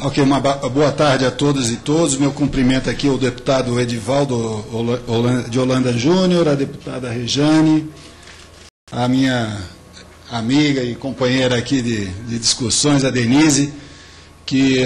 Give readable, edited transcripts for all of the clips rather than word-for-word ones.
Ok, uma boa tarde a todas e todos. Meu cumprimento aqui ao deputado Edivaldo de Holanda Júnior, a deputada Rejane, a minha amiga e companheira aqui de discussões, a Denise,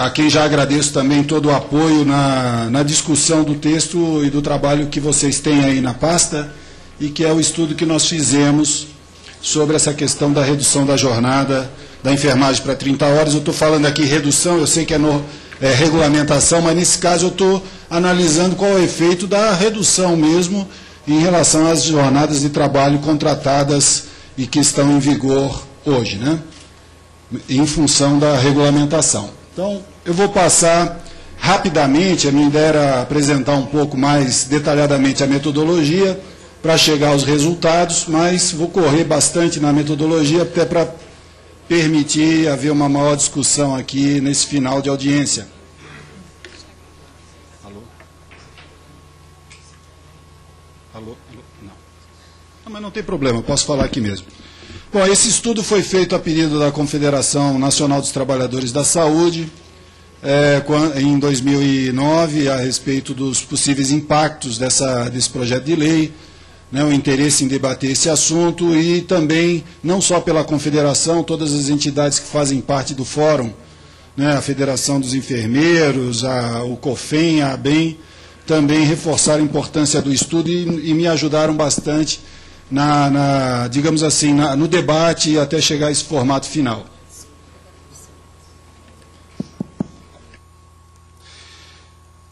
a quem já agradeço também todo o apoio na discussão do texto e do trabalho que vocês têm aí na pasta, e que é o estudo que nós fizemos sobre essa questão da redução da jornada da enfermagem para 30 horas. Eu estou falando aqui redução, eu sei que é regulamentação, mas nesse caso eu estou analisando qual é o efeito da redução mesmo em relação às jornadas de trabalho contratadas e que estão em vigor hoje, né? Em função da regulamentação. Então, eu vou passar rapidamente, a minha ideia era apresentar um pouco mais detalhadamente a metodologia para chegar aos resultados, mas vou correr bastante na metodologia até para permitir haver uma maior discussão aqui nesse final de audiência. Alô? Alô? Não. Não, mas não tem problema, eu posso falar aqui mesmo. Bom, esse estudo foi feito a pedido da Confederação Nacional dos Trabalhadores da Saúde, em 2009, a respeito dos possíveis impactos desse projeto de lei, né, o interesse em debater esse assunto, e também, não só pela Confederação, todas as entidades que fazem parte do fórum, né, a Federação dos Enfermeiros, o COFEM, a ABEM, também reforçaram a importância do estudo e me ajudaram bastante digamos assim, no debate até chegar a esse formato final.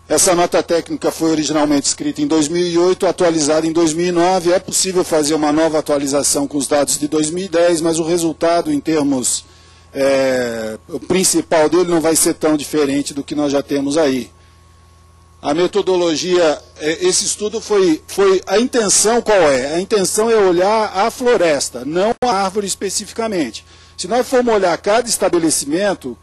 Essa nota técnica foi originalmente escrita em 2008, atualizada em 2009. É possível fazer uma nova atualização com os dados de 2010, mas o resultado, em termos o principal dele, não vai ser tão diferente do que nós já temos aí. A metodologia, esse estudo a intenção qual é? A intenção é olhar a floresta, não a árvore especificamente. Se nós formos olhar cada estabelecimento,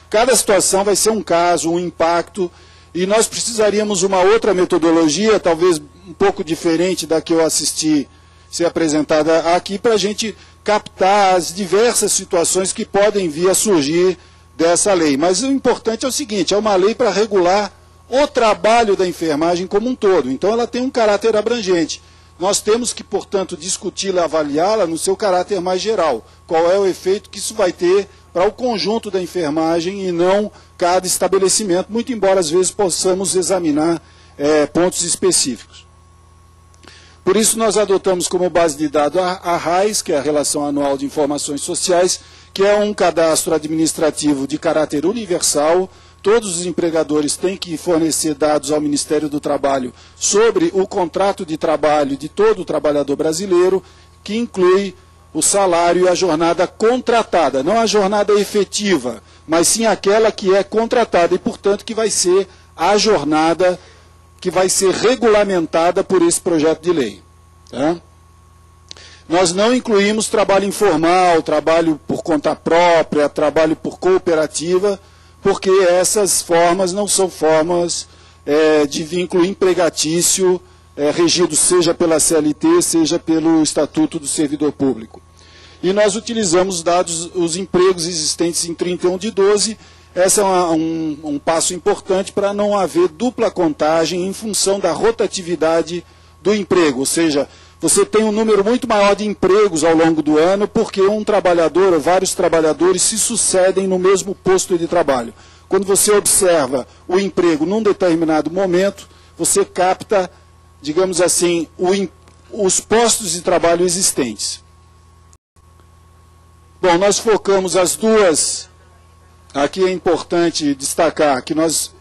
cada situação vai ser um caso, um impacto, e nós precisaríamos uma outra metodologia, talvez um pouco diferente da que eu assisti ser apresentada aqui, para a gente captar as diversas situações que podem vir a surgir dessa lei. Mas o importante é o seguinte, é uma lei para regular o trabalho da enfermagem como um todo. Então ela tem um caráter abrangente. Nós temos que, portanto, discuti-la, avaliá-la no seu caráter mais geral. Qual é o efeito que isso vai ter para o conjunto da enfermagem e não cada estabelecimento, muito embora às vezes possamos examinar pontos específicos. Por isso nós adotamos como base de dados a RAIS, que é a Relação Anual de Informações Sociais, que é um cadastro administrativo de caráter universal. Todos os empregadores têm que fornecer dados ao Ministério do Trabalho sobre o contrato de trabalho de todo o trabalhador brasileiro, que inclui o salário e a jornada contratada, não a jornada efetiva, mas sim aquela que é contratada e, portanto, que vai ser a jornada que vai ser regulamentada por esse projeto de lei. Tá? Nós não incluímos trabalho informal, trabalho por conta própria, trabalho por cooperativa, porque essas formas não são formas de vínculo empregatício, regido seja pela CLT, seja pelo Estatuto do Servidor Público. E nós utilizamos os empregos existentes em 31/12. Esse é um passo importante para não haver dupla contagem em função da rotatividade do emprego. Ou seja, você tem um número muito maior de empregos ao longo do ano, porque um trabalhador ou vários trabalhadores se sucedem no mesmo posto de trabalho. Quando você observa o emprego num determinado momento, você capta, digamos assim, os postos de trabalho existentes. Bom, nós focamos as duas, aqui é importante destacar que nós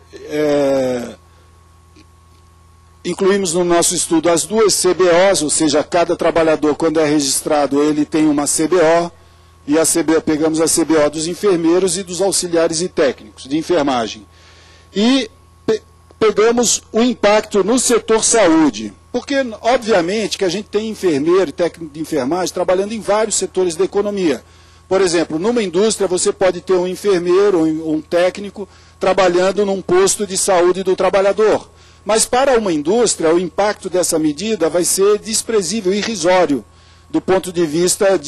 incluímos no nosso estudo as duas CBOs, ou seja, cada trabalhador, quando é registrado, ele tem uma CBO, e pegamos a CBO dos enfermeiros e dos auxiliares e técnicos de enfermagem. E pegamos o impacto no setor saúde, porque, obviamente, que a gente tem enfermeiro e técnico de enfermagem trabalhando em vários setores da economia. Por exemplo, numa indústria você pode ter um enfermeiro ou um técnico trabalhando num posto de saúde do trabalhador. Mas para uma indústria, o impacto dessa medida vai ser desprezível, irrisório, do ponto de vista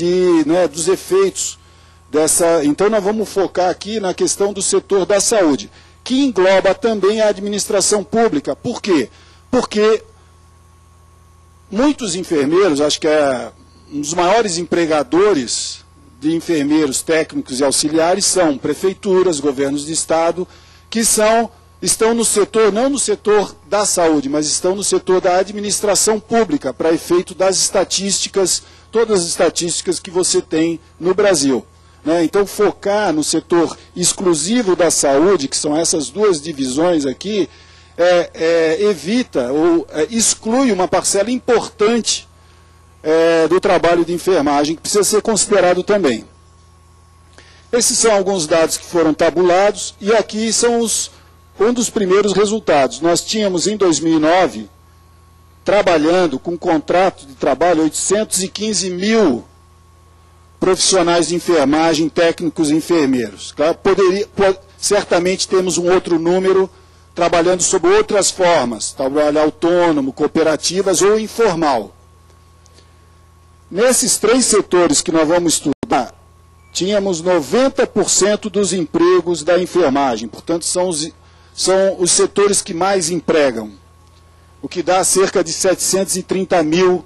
dos efeitos Então nós vamos focar aqui na questão do setor da saúde, que engloba também a administração pública. Por quê? Porque muitos enfermeiros, acho que é um dos maiores empregadores de enfermeiros, técnicos e auxiliares, são prefeituras, governos de estado, que estão no setor, não no setor da saúde, mas estão no setor da administração pública, para efeito das estatísticas, todas as estatísticas que você tem no Brasil. Então, focar no setor exclusivo da saúde, que são essas duas divisões aqui, evita ou exclui uma parcela importante do trabalho de enfermagem, que precisa ser considerado também. Esses são alguns dados que foram tabulados, e aqui são um dos primeiros resultados. Nós tínhamos, em 2009, trabalhando com contrato de trabalho, 815 mil profissionais de enfermagem, técnicos e enfermeiros. Certamente temos um outro número trabalhando sob outras formas, trabalho autônomo, cooperativas ou informal. Nesses três setores que nós vamos estudar, tínhamos 90% dos empregos da enfermagem, portanto são os setores que mais empregam, o que dá cerca de 730 mil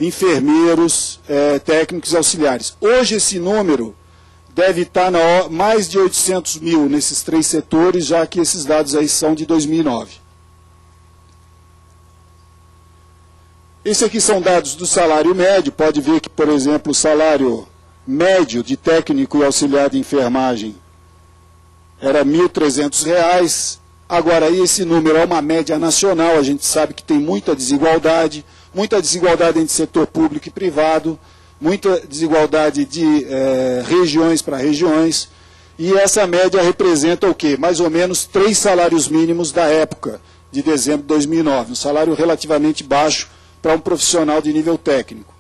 enfermeiros, técnicos e auxiliares. Hoje esse número deve estar mais de 800 mil nesses três setores, já que esses dados aí são de 2009. Esses aqui são dados do salário médio. Pode ver que, por exemplo, o salário médio de técnico e auxiliar de enfermagem era R$ 1.300. Agora, esse número é uma média nacional. A gente sabe que tem muita desigualdade entre setor público e privado, muita desigualdade de regiões para regiões. E essa média representa o quê? Mais ou menos 3 salários mínimos da época, de dezembro de 2009. Um salário relativamente baixo para um profissional de nível técnico.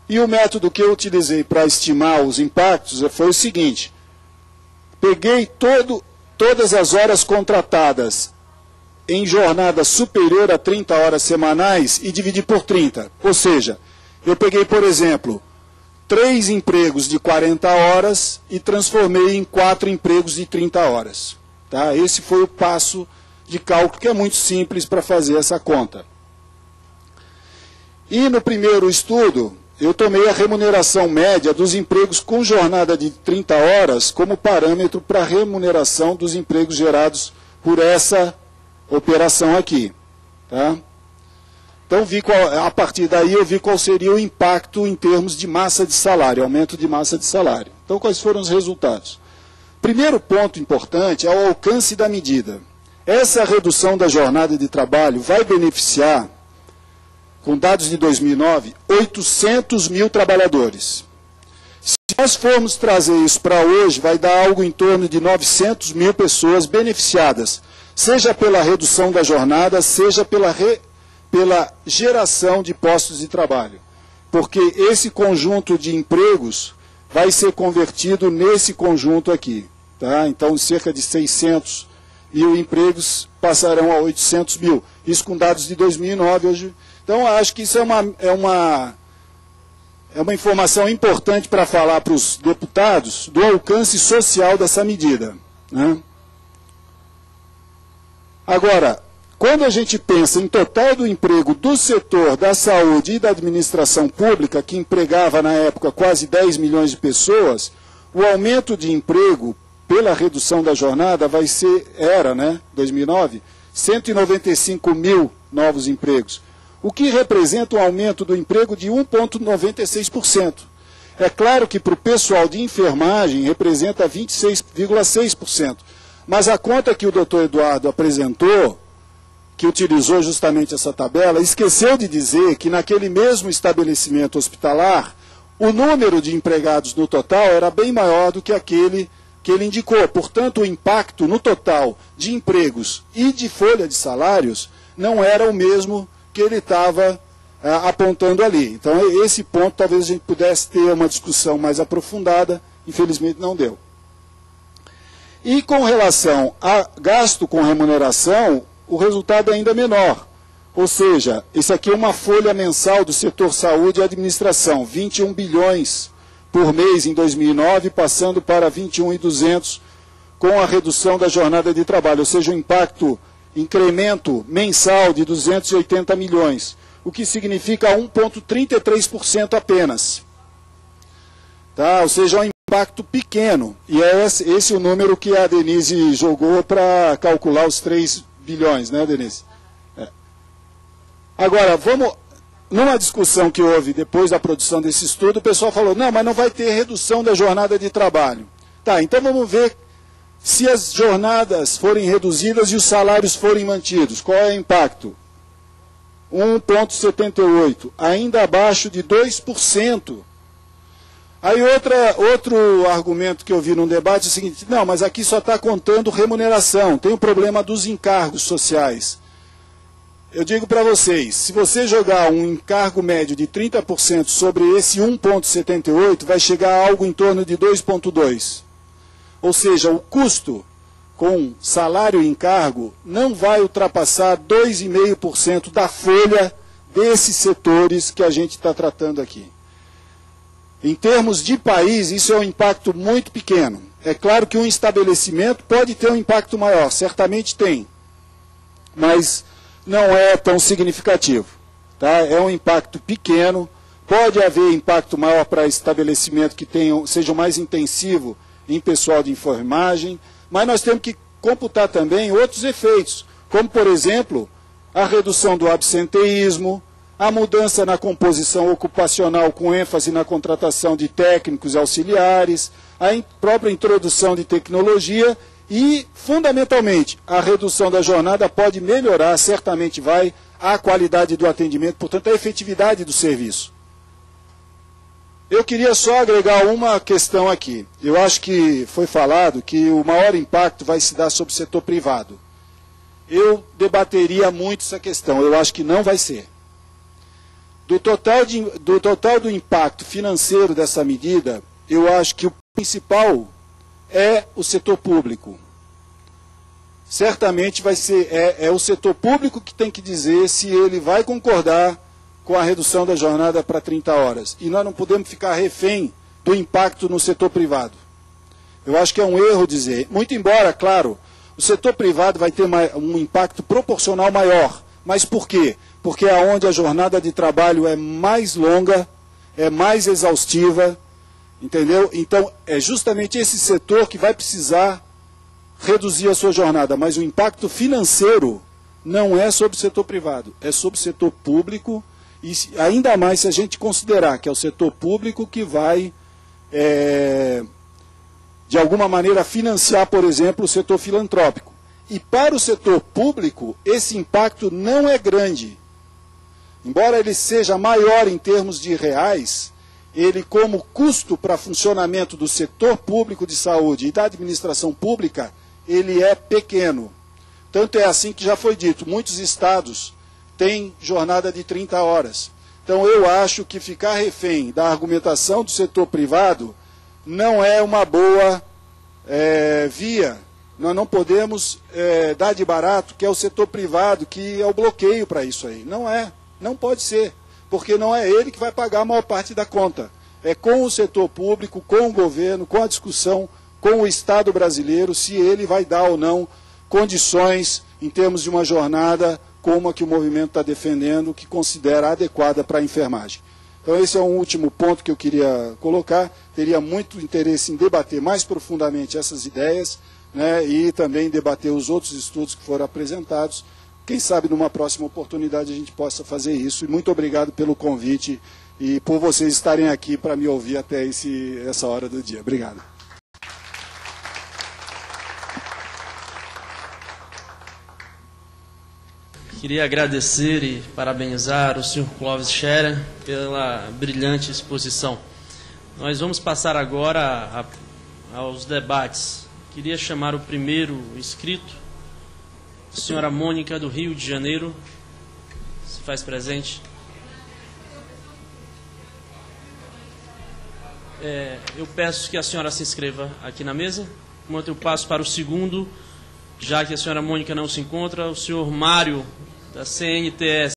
E o método que eu utilizei para estimar os impactos foi o seguinte: peguei todas as horas contratadas em jornada superior a 30 horas semanais e dividi por 30. Ou seja, eu peguei, por exemplo, 3 empregos de 40 horas e transformei em 4 empregos de 30 horas. Tá? Esse foi o passo de cálculo, que é muito simples para fazer essa conta. E no primeiro estudo, eu tomei a remuneração média dos empregos com jornada de 30 horas como parâmetro para a remuneração dos empregos gerados por essa operação aqui. Tá? Então, a partir daí, eu vi qual seria o impacto em termos de massa de salário, aumento de massa de salário. Então, quais foram os resultados? Primeiro ponto importante é o alcance da medida. Essa redução da jornada de trabalho vai beneficiar, com dados de 2009, 800 mil trabalhadores. Se nós formos trazer isso para hoje, vai dar algo em torno de 900 mil pessoas beneficiadas, seja pela redução da jornada, seja pela geração de postos de trabalho. Porque esse conjunto de empregos vai ser convertido nesse conjunto aqui. Tá? Então, cerca de 600 mil empregos passarão a 800 mil. Isso com dados de 2009 hoje. Então, acho que isso é uma informação importante para falar para os deputados do alcance social dessa medida. Né? Agora, quando a gente pensa em total do emprego do setor da saúde e da administração pública, que empregava na época quase 10 milhões de pessoas, o aumento de emprego pela redução da jornada era, 2009, 195 mil novos empregos, o que representa um aumento do emprego de 1,96%. É claro que para o pessoal de enfermagem representa 26,6%, mas a conta que o doutor Eduardo apresentou, que utilizou justamente essa tabela, esqueceu de dizer que naquele mesmo estabelecimento hospitalar, o número de empregados no total era bem maior do que aquele que ele indicou. Portanto, o impacto no total de empregos e de folha de salários não era o mesmo que ele estava apontando ali. Então, esse ponto talvez a gente pudesse ter uma discussão mais aprofundada, infelizmente não deu. E com relação a gasto com remuneração, o resultado é ainda menor. Ou seja, isso aqui é uma folha mensal do setor saúde e administração, 21 bilhões por mês em 2009, passando para 21.200 com a redução da jornada de trabalho, ou seja, um incremento mensal de 280 milhões, o que significa 1,33% apenas. Tá? Ou seja, um impacto pequeno, e é esse o número que a Denise jogou para calcular os 3 bilhões, né, Denise? É. Agora, numa discussão que houve depois da produção desse estudo, o pessoal falou, não, mas não vai ter redução da jornada de trabalho. Tá, então vamos ver se as jornadas forem reduzidas e os salários forem mantidos. Qual é o impacto? 1,78, ainda abaixo de 2%. Aí outro argumento que eu vi num debate é o seguinte, não, mas aqui só está contando remuneração, tem o problema dos encargos sociais. Eu digo para vocês, se você jogar um encargo médio de 30% sobre esse 1,78, vai chegar a algo em torno de 2,2%. Ou seja, o custo com salário e encargo não vai ultrapassar 2,5% da folha desses setores que a gente está tratando aqui. Em termos de país, isso é um impacto muito pequeno. É claro que um estabelecimento pode ter um impacto maior, certamente tem, mas não é tão significativo. Tá? É um impacto pequeno, pode haver impacto maior para estabelecimento que sejam mais intensivo em pessoal de enfermagem, mas nós temos que computar também outros efeitos, como, por exemplo, a redução do absenteísmo, a mudança na composição ocupacional com ênfase na contratação de técnicos e auxiliares, a própria introdução de tecnologia e, fundamentalmente, a redução da jornada pode melhorar, certamente vai, a qualidade do atendimento, portanto, a efetividade do serviço. Eu queria só agregar uma questão aqui. Eu acho que foi falado que o maior impacto vai se dar sobre o setor privado. Eu debateria muito essa questão, eu acho que não vai ser. Do total do impacto financeiro dessa medida, eu acho que o principal é o setor público. Certamente vai ser, é o setor público que tem que dizer se ele vai concordar com a redução da jornada para 30 horas. E nós não podemos ficar refém do impacto no setor privado. Eu acho que é um erro dizer. Muito embora, claro, o setor privado vai ter um impacto proporcional maior. Mas por quê? Porque é onde a jornada de trabalho é mais longa, é mais exaustiva, entendeu? Então, é justamente esse setor que vai precisar reduzir a sua jornada. Mas o impacto financeiro não é sobre o setor privado, é sobre o setor público, e ainda mais se a gente considerar que é o setor público que vai, de alguma maneira, financiar, por exemplo, o setor filantrópico. E para o setor público, esse impacto não é grande. Embora ele seja maior em termos de reais, ele como custo para funcionamento do setor público de saúde e da administração pública, ele é pequeno. Tanto é assim que já foi dito, muitos estados têm jornada de 30 horas. Então eu acho que ficar refém da argumentação do setor privado não é uma boa via. Nós não podemos dar de barato que é o setor privado que é o bloqueio para isso aí. Não é, não pode ser, porque não é ele que vai pagar a maior parte da conta. É com o setor público, com o governo, com a discussão, com o Estado brasileiro, se ele vai dar ou não condições em termos de uma jornada como a que o movimento está defendendo, que considera adequada para a enfermagem. Então esse é um último ponto que eu queria colocar. Teria muito interesse em debater mais profundamente essas ideias, né, e também debater os outros estudos que foram apresentados. Quem sabe numa próxima oportunidade a gente possa fazer isso. E muito obrigado pelo convite e por vocês estarem aqui para me ouvir até essa hora do dia. Obrigado. Queria agradecer e parabenizar o Sr. Clóvis Scherer pela brilhante exposição. Nós vamos passar agora aos debates. Queria chamar o primeiro inscrito, a senhora Mônica, do Rio de Janeiro. Se faz presente. Eu peço que a senhora se inscreva aqui na mesa. Enquanto eu passo para o segundo, já que a senhora Mônica não se encontra, o senhor Mário, da CNTS.